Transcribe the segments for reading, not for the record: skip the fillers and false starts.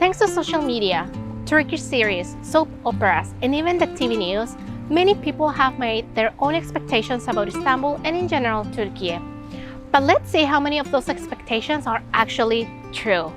Thanks to social media, Turkish series, soap operas, and even the TV news, many people have made their own expectations about Istanbul and in general Turkey. But let's see how many of those expectations are actually true.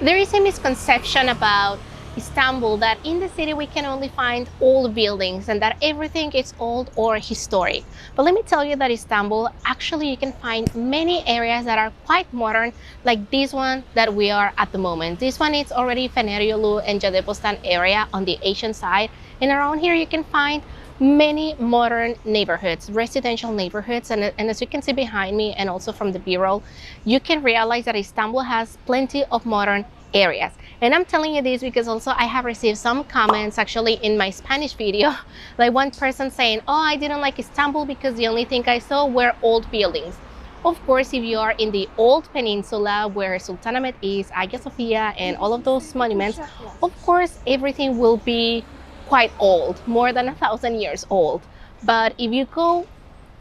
There is a misconception about Istanbul that in the city we can only find old buildings and that everything is old or historic. But let me tell you that Istanbul, actually you can find many areas that are quite modern, like this one that we are at the moment. This one is already Feneryolu and Caddebostan area on the Asian side. And around here you can find many modern neighborhoods, residential neighborhoods, and as you can see behind me and also from the B-roll, you can realize that Istanbul has plenty of modern areas. And I'm telling you this because also I have received some comments actually in my Spanish video, like one person saying, oh, I didn't like Istanbul because the only thing I saw were old buildings. Of course, if you are in the old peninsula where Sultanahmet is, Hagia Sophia, and all of those monuments, of course, everything will be quite old, more than 1,000 years old. But if you go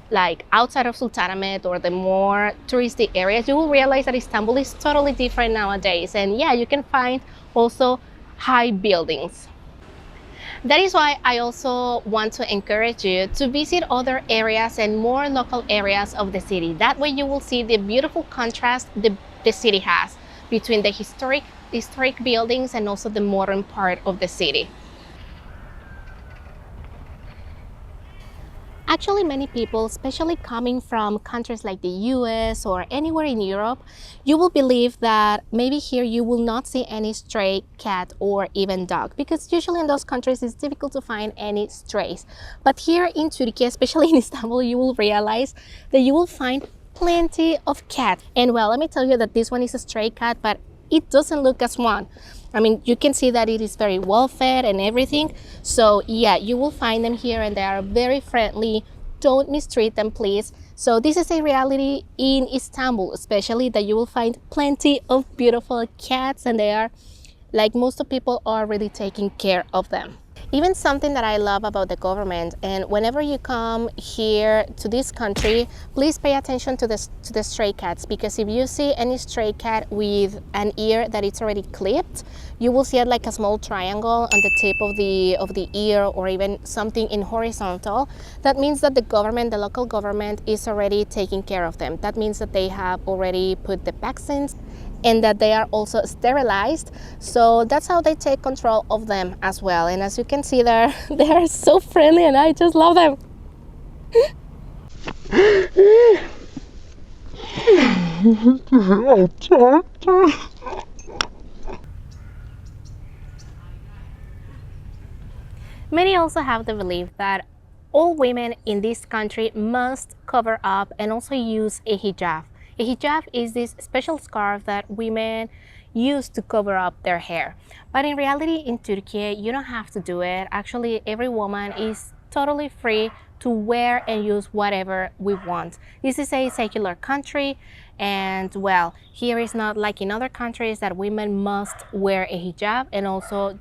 like outside of Sultanahmet or the more touristy areas, you will realize that Istanbul is totally different nowadays. And yeah, you can find also high buildings. That is why I also want to encourage you to visit other areas and more local areas of the city. That way you will see the beautiful contrast the city has between the historic buildings and also the modern part of the city. Actually, many people, especially coming from countries like the US or anywhere in Europe, you will believe that maybe here you will not see any stray cat or even dog, because usually in those countries it's difficult to find any strays. But here in Turkey, especially in Istanbul, you will realize that you will find plenty of cats. And well, let me tell you that this one is a stray cat, but it doesn't look as one. I mean, you can see that it is very well fed and everything. So yeah, you will find them here and they are very friendly. Don't mistreat them, please. So this is a reality in Istanbul, especially, that you will find plenty of beautiful cats and they are, like most of people, are really taking care of them. Even something that I love about the government, and whenever you come here to this country, please pay attention to the stray cats, because if you see any stray cat with an ear that it's already clipped, you will see it like a small triangle on the tip of the ear, or even something in horizontal. That means that the government, the local government, is already taking care of them. That means that they have already put the vaccines and that they are also sterilized. So that's how they take control of them as well. And as you can see there, they are so friendly and I just love them. Many also have the belief that all women in this country must cover up and also use a hijab. A hijab is this special scarf that women use to cover up their hair. But in reality, in Turkey, you don't have to do it. Actually, every woman is totally free to wear and use whatever we want. This is a secular country, and well, here is not like in other countries that women must wear a hijab and also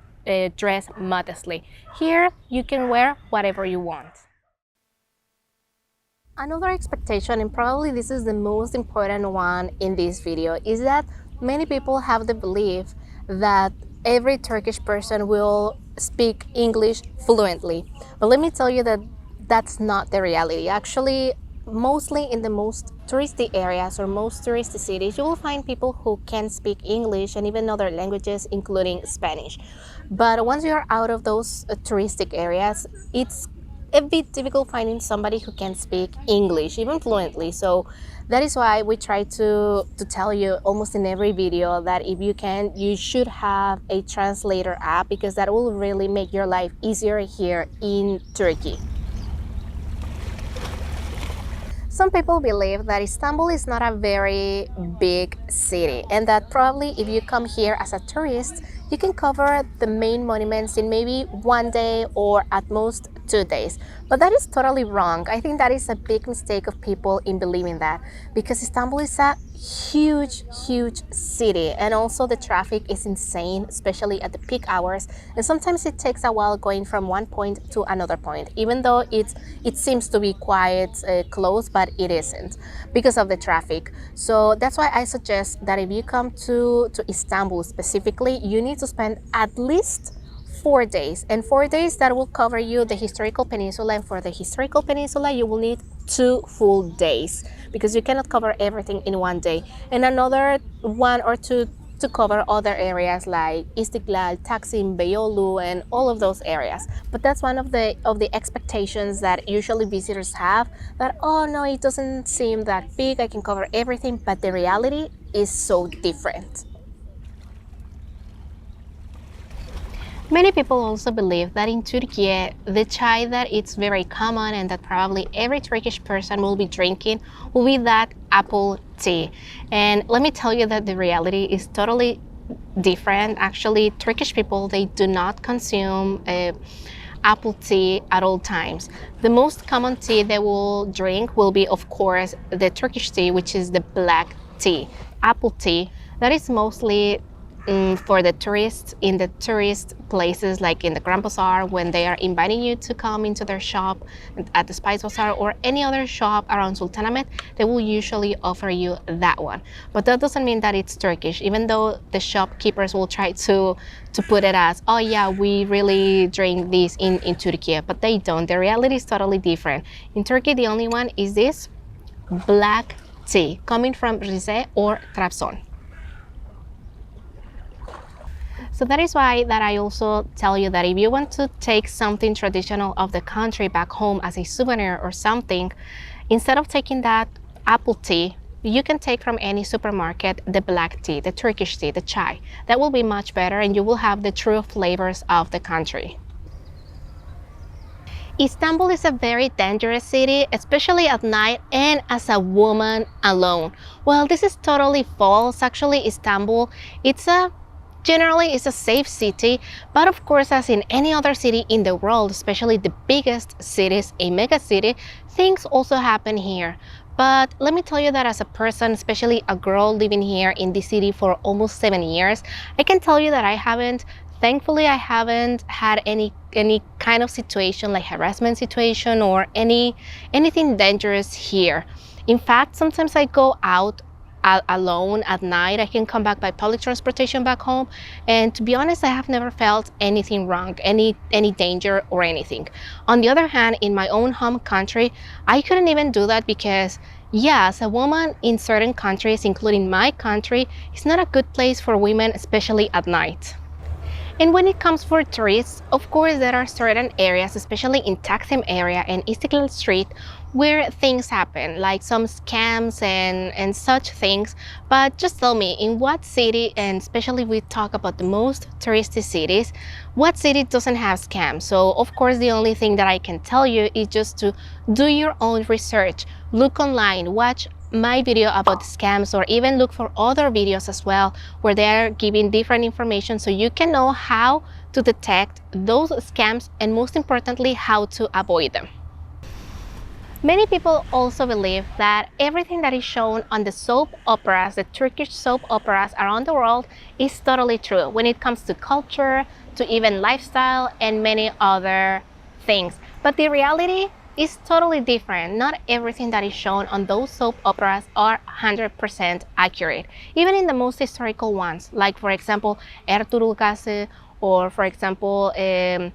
dress modestly. Here, you can wear whatever you want. Another expectation, and probably this is the most important one in this video, is that many people have the belief that every Turkish person will speak English fluently. But let me tell you that that's not the reality. Actually, mostly in the most touristy areas or most touristy cities, you will find people who can speak English and even other languages, including Spanish. But once you are out of those touristic areas, it's a bit difficult finding somebody who can speak English, even fluently. So that is why we try to tell you almost in every video that if you can, you should have a translator app, because that will really make your life easier here in Turkey. Some people believe that Istanbul is not a very big city and that probably if you come here as a tourist, you can cover the main monuments in maybe 1 day or at most 2 days. But that is totally wrong. I think that is a big mistake of people in believing that, because Istanbul is a huge city, and also the traffic is insane, especially at the peak hours, and sometimes it takes a while going from one point to another point, even though it seems to be quite close, but it isn't because of the traffic. So that's why I suggest that if you come to Istanbul specifically, you need to spend at least 4 days, and 4 days that will cover you the historical peninsula, and for the historical peninsula you will need 2 full days because you cannot cover everything in one day, and another 1 or 2 to cover other areas like Istiklal, Taksim, Beyoğlu, and all of those areas. But that's one of the expectations that usually visitors have, that oh no, it doesn't seem that big, I can cover everything, but the reality is so different. Many people also believe that in Turkey, the chai that it's very common and that probably every Turkish person will be drinking will be that apple tea. And let me tell you that the reality is totally different. Actually, Turkish people, they do not consume apple tea at all times. The most common tea they will drink will be, of course, the Turkish tea, which is the black tea. Apple tea, that is mostly for the tourists in the tourist places, like in the Grand Bazaar, when they are inviting you to come into their shop at the Spice Bazaar or any other shop around Sultanahmet, they will usually offer you that one. But that doesn't mean that it's Turkish, even though the shopkeepers will try to put it as, oh yeah, we really drink this in Turkey, but they don't. The reality is totally different. In Turkey, the only one is this black tea coming from Rize or Trabzon. So that is why that I also tell you that if you want to take something traditional of the country back home as a souvenir or something, instead of taking that apple tea, you can take from any supermarket the black tea, the Turkish tea, the chai. That will be much better and you will have the true flavors of the country. Istanbul is a very dangerous city, especially at night and as a woman alone. Well, this is totally false. Actually, Istanbul, it's a safe city, but of course, as in any other city in the world, especially the biggest cities, a mega city, things also happen here. But let me tell you that as a person, especially a girl living here in this city for almost 7 years, I can tell you that thankfully, I haven't had any kind of situation like harassment situation or anything dangerous here. In fact, sometimes I go out alone at night. I can come back by public transportation back home, and to be honest, I have never felt anything wrong, any danger or anything. On the other hand, in my own home country, I couldn't even do that because yeah, as a woman in certain countries, including my country, it's not a good place for women, especially at night. And when it comes for tourists, of course, there are certain areas, especially in Taksim area and Istiklal Street, where things happen, like some scams and such things. But just tell me, in what city, and especially we talk about the most touristy cities, what city doesn't have scams? So of course, the only thing that I can tell you is just to do your own research, look online, watch my video about scams, or even look for other videos as well where they're giving different information so you can know how to detect those scams and most importantly how to avoid them. Many people also believe that everything that is shown on the soap operas, the Turkish soap operas around the world, is totally true when it comes to culture, to even lifestyle and many other things. But the reality is totally different. Not everything that is shown on those soap operas are 100% accurate. Even in the most historical ones, like for example, Ertuğrul Gazi, or for example, in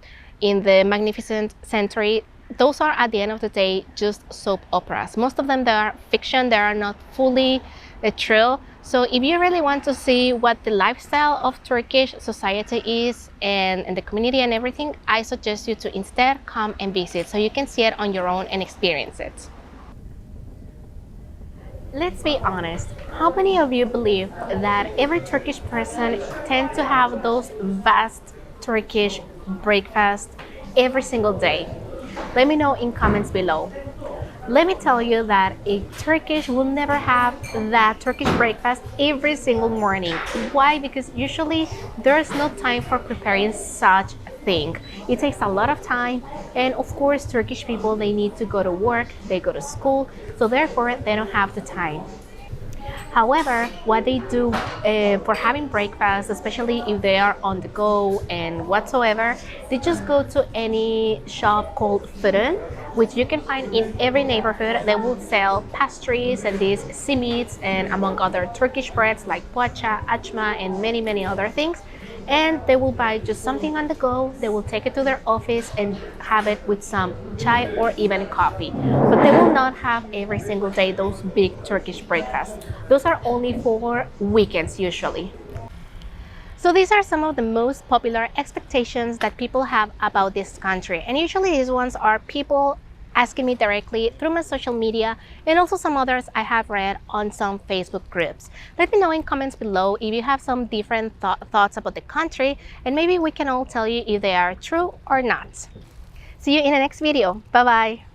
the Magnificent Century, those are at the end of the day just soap operas. Most of them, they are fiction, they are not fully true. So if you really want to see what the lifestyle of Turkish society is and the community and everything, I suggest you to instead come and visit so you can see it on your own and experience it. Let's be honest, how many of you believe that every Turkish person tends to have those vast Turkish breakfast every single day? Let me know in comments below. Let me tell you that a Turkish will never have that Turkish breakfast every single morning. Why? Because usually there's no time for preparing such a thing. It takes a lot of time, and of course Turkish people, they need to go to work, they go to school, so therefore they don't have the time. However, what they do for having breakfast, especially if they are on the go and whatsoever, they just go to any shop called fırın, which you can find in every neighborhood. They will sell pastries and these simits and among other Turkish breads like poğaça, açma, and many, many other things. And they will buy just something on the go. They will take it to their office and have it with some chai or even coffee. But they will not have every single day those big Turkish breakfasts. Those are only for weekends usually. So these are some of the most popular expectations that people have about this country. And usually these ones are people asking me directly through my social media and also some others I have read on some Facebook groups. Let me know in comments below if you have some different thoughts about the country, and maybe we can all tell you if they are true or not. See you in the next video. Bye bye.